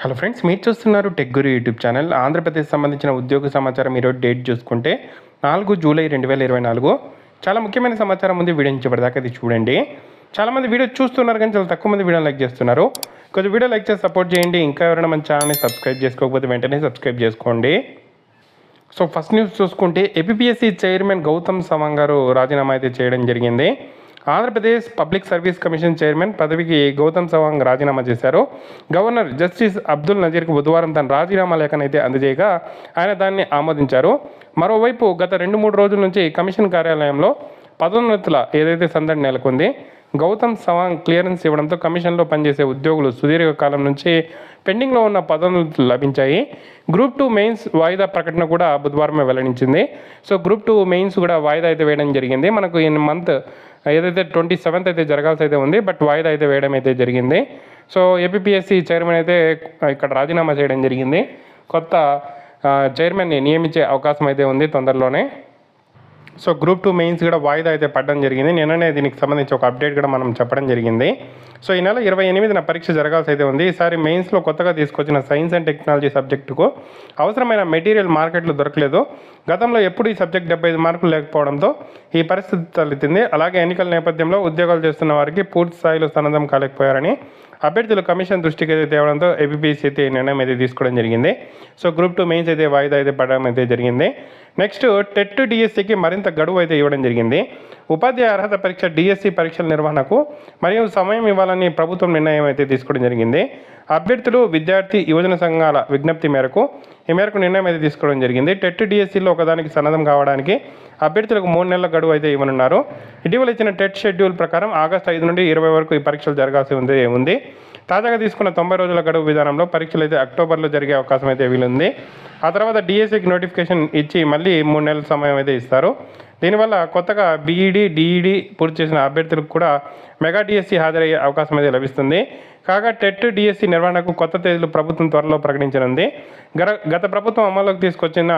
Hello friends, మీరు చూస్తున్నారు tech గురు YouTube channel. Andhra Pradesh సంబంధించిన ఉద్యోగ సమాచారం ఈరోజు డేట్ చూసుకుంటే 4 జూలై 2024. చాలా ముఖ్యమైన సమాచారం ఉంది. వీడియో చివరిదాకా అది చూడండి. చాలామంది వీడియో చూస్తున్నారు కానీ చాలా తక్కువ మంది వీడియో లైక్ చేస్తున్నారు. కొంచెం వీడియో లైక్ చేసి సపోర్ట్ చేయండి. ఇంకా ఎవరైనా మన ఛానల్ని సబ్స్క్రైబ్ చేసుకోకపోతే వెంటనే సబ్స్క్రైబ్ చేసుకోండి. సో ఫస్ట్ న్యూస్ చూసుకుంటే ఏపీపీఎస్సీ చైర్మన్ గౌతమ్ సవాంగ్ గారు రాజీనామా అయితే చేయడం జరిగింది. Andhra Pradesh public service commission chairman పదవికి గౌతమ్ సవాంగ్ రాజీనామా చేశారు. గవర్నర్ జస్టిస్ అబ్దుల్ నజీర్కు బుధవారం తన రాజీనామా లేఖనైతే అందజేయగా ఆయన దాన్ని ఆమోదించారు. మరోవైపు గత 2-3 రోజుల నుంచి కమిషన్ కార్యాలయంలో పదోన్నతుల ఏదైతే సందడి నెలకొంది. గౌతమ్ సవాంగ్ క్లియరెన్స్ ఇవ్వడంతో కమిషన్లో పనిచేసే ఉద్యోగులు సుదీర్ఘకాలం నుంచి పెండింగ్లో ఉన్న పదోన్నతులు లభించాయి. గ్రూప్ 2 మెయిన్స్ వాయిదా ప్రకటన కూడా బుధవారమే వెల్లడించింది. సో గ్రూప్ 2 మెయిన్స్ కూడా వాయిదా అయితే వేయడం జరిగింది. మనకు ఈ మంత్ ఏదైతే 27th అయితే జరగాల్సి అయితే ఉంది, బట్ వాయిదా అయితే వేయడం అయితే జరిగింది. సో ఏపీపీఎస్సీ చైర్మన్ అయితే ఇక్కడ రాజీనామా చేయడం జరిగింది. కొత్త చైర్మన్ని నియమించే అవకాశం అయితే ఉంది తొందరలోనే. సో గ్రూప్ 2 మెయిన్స్ కూడా వాయిదా అయితే పడడం జరిగింది. నిన్ననే దీనికి సంబంధించి ఒక అప్డేట్ కూడా మనం చెప్పడం జరిగింది. సో ఈ నెల 28న పరీక్ష జరగాల్సి అయితే ఉంది. ఈసారి మెయిన్స్లో కొత్తగా తీసుకొచ్చిన సైన్స్ అండ్ టెక్నాలజీ సబ్జెక్టుకు అవసరమైన మెటీరియల్ మార్కెట్లో దొరకలేదు. గతంలో ఎప్పుడు ఈ సబ్జెక్ట్ 75 మార్కులు లేకపోవడంతో ఈ పరిస్థితి తలెత్తింది. అలాగే ఎన్నికల నేపథ్యంలో ఉద్యోగాలు చేస్తున్న వారికి పూర్తి స్థాయిలో సన్నద్ధం కాలేకపోయారని అభ్యర్థులు కమిషన్ దృష్టికి అయితే తేవడంతో ఏపీపీఎస్సీ అయితే నిర్ణయం అయితే తీసుకోవడం జరిగింది. సో గ్రూప్ 2 మెయిన్స్ అయితే వాయిదా అయితే పడడం అయితే జరిగింది. నెక్స్ట్ టెట్ డిఎస్సికి మరింత గడువు అయితే ఇవ్వడం జరిగింది. ఉపాధ్యాయ అర్హత పరీక్ష డిఎస్సి పరీక్షల నిర్వహణకు మరియు సమయం ఇవ్వాలని ప్రభుత్వం నిర్ణయం అయితే తీసుకోవడం జరిగింది. అభ్యర్థులు, విద్యార్థి, యువజన సంఘాల విజ్ఞప్తి మేరకు ఈ మేరకు నిర్ణయం అయితే తీసుకోవడం జరిగింది. టెట్ డిఎస్సిలో ఒకదానికి సన్నద్ధం కావడానికి అభ్యర్థులకు 3 నెలల గడువు అయితే ఇవ్వనున్నారు. ఇటీవల ఇచ్చిన టెట్ షెడ్యూల్ ప్రకారం ఆగస్టు 5 నుండి 20 వరకు ఈ పరీక్షలు జరగాల్సి ఉంది. తాజాగా తీసుకున్న 90 రోజుల గడువు విధానంలో పరీక్షలు అయితే అక్టోబర్లో జరిగే అవకాశం అయితే వీలుంది. ఆ తర్వాత డిఎస్సికి నోటిఫికేషన్ ఇచ్చి మళ్ళీ 3 నెలల సమయం అయితే ఇస్తారు. దీనివల్ల కొత్తగా బీఈడీ, డిఈడీ పూర్తి చేసిన అభ్యర్థులకు కూడా మెగా డిఎస్సి హాజరయ్యే అవకాశం అయితే లభిస్తుంది. కాగా టెట్ డిఎస్సి నిర్వహణకు కొత్త తేదీలు ప్రభుత్వం త్వరలో ప్రకటించనుంది. గత ప్రభుత్వం అమల్లోకి తీసుకొచ్చిన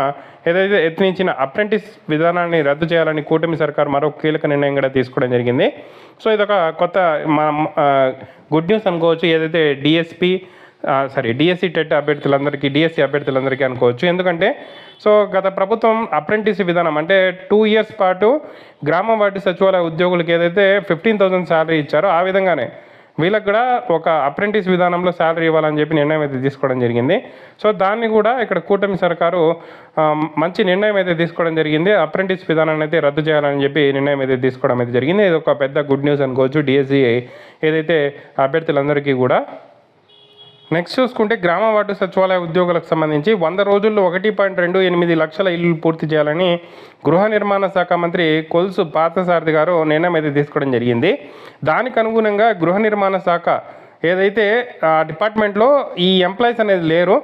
ఏదైతే యత్నించిన అప్రెంటిస్ విధానాన్ని రద్దు చేయాలని కూటమి సర్కారు మరో కీలక నిర్ణయం కూడా తీసుకోవడం జరిగింది. సో ఇదొక కొత్త గుడ్ న్యూస్ అనుకోవచ్చు. ఏదైతే డిఎస్సి టెట్ అభ్యర్థులందరికీ, డిఎస్సి అభ్యర్థులందరికీ అనుకోవచ్చు. ఎందుకంటే సో గత ప్రభుత్వం అప్రెంటిస్ విధానం అంటే 2 ఇయర్స్ పాటు గ్రామ వార్డు సచివాలయ ఉద్యోగులకు ఏదైతే 15,000 శాలరీ ఇచ్చారో ఆ విధంగానే వీళ్ళకి కూడా ఒక అప్రెంటిస్ విధానంలో శాలరీ ఇవ్వాలని చెప్పి నిర్ణయం అయితే తీసుకోవడం జరిగింది. సో దాన్ని కూడా ఇక్కడ కూటమి సర్కారు మంచి నిర్ణయం అయితే తీసుకోవడం జరిగింది. అప్రెంటిస్ విధానాన్ని అయితే రద్దు చేయాలని చెప్పి నిర్ణయం అయితే తీసుకోవడం అయితే జరిగింది. ఇది ఒక పెద్ద గుడ్ న్యూస్ అనుకోవచ్చు డిఎస్సి ఏదైతే అభ్యర్థులందరికీ కూడా. నెక్స్ట్ చూసుకుంటే గ్రామ వార్డు సచివాలయ ఉద్యోగులకు సంబంధించి 100 రోజుల్లో 1.28 లక్షల ఇల్లు పూర్తి చేయాలని గృహ నిర్మాణ శాఖ మంత్రి కొలుసు పార్థసారథి గారు నిర్ణయం అయితే తీసుకోవడం జరిగింది. దానికి అనుగుణంగా గృహ నిర్మాణ శాఖ ఏదైతే డిపార్ట్మెంట్లో ఈ ఎంప్లాయీస్ అనేది లేరు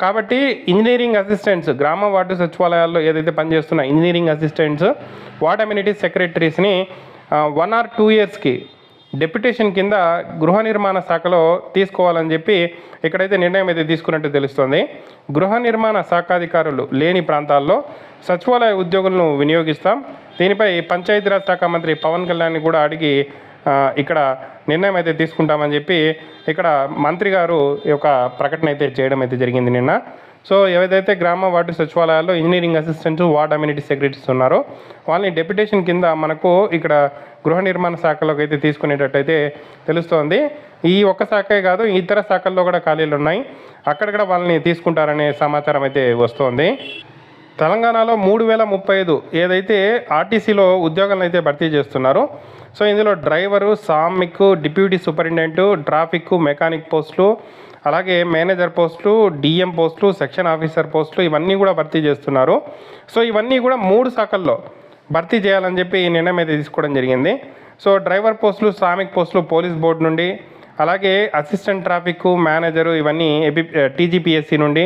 కాబట్టి ఇంజనీరింగ్ అసిస్టెంట్స్, గ్రామ వార్డు సచివాలయాల్లో ఏదైతే పనిచేస్తున్న ఇంజనీరింగ్ అసిస్టెంట్స్, వార్డ్ అమ్యూనిటీస్ సెక్రటరీస్ని 1 or 2 ఇయర్స్కి డెప్యుటేషన్ కింద గృహ నిర్మాణ శాఖలో తీసుకోవాలని చెప్పి ఇక్కడైతే నిర్ణయం అయితే తీసుకున్నట్టు తెలుస్తోంది. గృహ నిర్మాణ శాఖాధికారులు లేని ప్రాంతాల్లో సచివాలయ ఉద్యోగులను వినియోగిస్తాం. దీనిపై పంచాయతీరాజ్ శాఖ మంత్రి పవన్ కళ్యాణ్ కూడా అడిగి ఇక్కడ నిర్ణయం అయితే తీసుకుంటామని చెప్పి ఇక్కడ మంత్రి గారు ఈ యొక్క ప్రకటన అయితే చేయడం అయితే జరిగింది నిన్న. సో ఏదైతే గ్రామ వార్డు సచివాలయాల్లో engineering assistants, ward amenity secretaries ఉన్నారో వాళ్ళని డెప్యుటేషన్ కింద మనకు ఇక్కడ గృహ నిర్మాణ శాఖలోకి అయితే తీసుకునేటట్టయితే తెలుస్తోంది. ఈ ఒక్క శాఖే కాదు, ఇతర శాఖల్లో కూడా ఖాళీలు ఉన్నాయి, అక్కడ కూడా వాళ్ళని తీసుకుంటారనే సమాచారం అయితే వస్తోంది. తెలంగాణలో 3035 ఏదైతే ఆర్టీసీలో ఉద్యోగాలను అయితే భర్తీ చేస్తున్నారో సో ఇందులో డ్రైవరు, సామిక్, డిప్యూటీ సూపరింటెండెంట్, ట్రాఫిక్, మెకానిక్ పోస్టులు, అలాగే మేనేజర్ పోస్టులు, డిఎం పోస్టులు, సెక్షన్ ఆఫీసర్ పోస్టులు ఇవన్నీ కూడా భర్తీ చేస్తున్నారు. సో ఇవన్నీ కూడా 3 శాఖల్లో భర్తీ చేయాలని చెప్పి నిర్ణయం అయితే తీసుకోవడం జరిగింది. సో డ్రైవర్ పోస్టులు, సామిక్ పోస్టులు పోలీస్ బోర్డు నుండి, అలాగే అసిస్టెంట్ ట్రాఫిక్, మేనేజరు ఇవన్నీ టీజీపీఎస్సీ నుండి,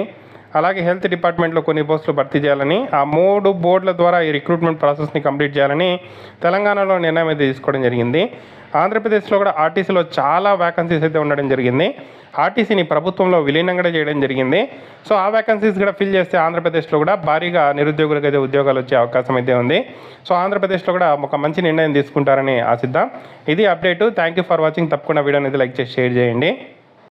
అలాగే హెల్త్ డిపార్ట్మెంట్లో కొన్ని పోస్టులు భర్తీ చేయాలని ఆ 3 బోర్డుల ద్వారా ఈ రిక్రూట్మెంట్ ప్రాసెస్ని కంప్లీట్ చేయాలని తెలంగాణలో నిర్ణయం అయితే తీసుకోవడం జరిగింది. ఆంధ్రప్రదేశ్లో కూడా ఆర్టీసీలో చాలా వ్యాకన్సీస్ అయితే ఉండడం జరిగింది. ఆర్టీసీని ప్రభుత్వంలో విలీనం కూడా చేయడం జరిగింది. సో ఆ వ్యాకన్సీస్ కూడా ఫిల్ చేస్తే ఆంధ్రప్రదేశ్లో కూడా భారీగా నిరుద్యోగులకు అయితే ఉద్యోగాలు వచ్చే అవకాశం అయితే ఉంది. సో ఆంధ్రప్రదేశ్లో కూడా ఒక మంచి నిర్ణయం తీసుకుంటారని ఆశిద్దాం. ఇది update. Thank you for watching. తప్పకుండా వీడియోని అయితే లైక్ చేసి షేర్ చేయండి.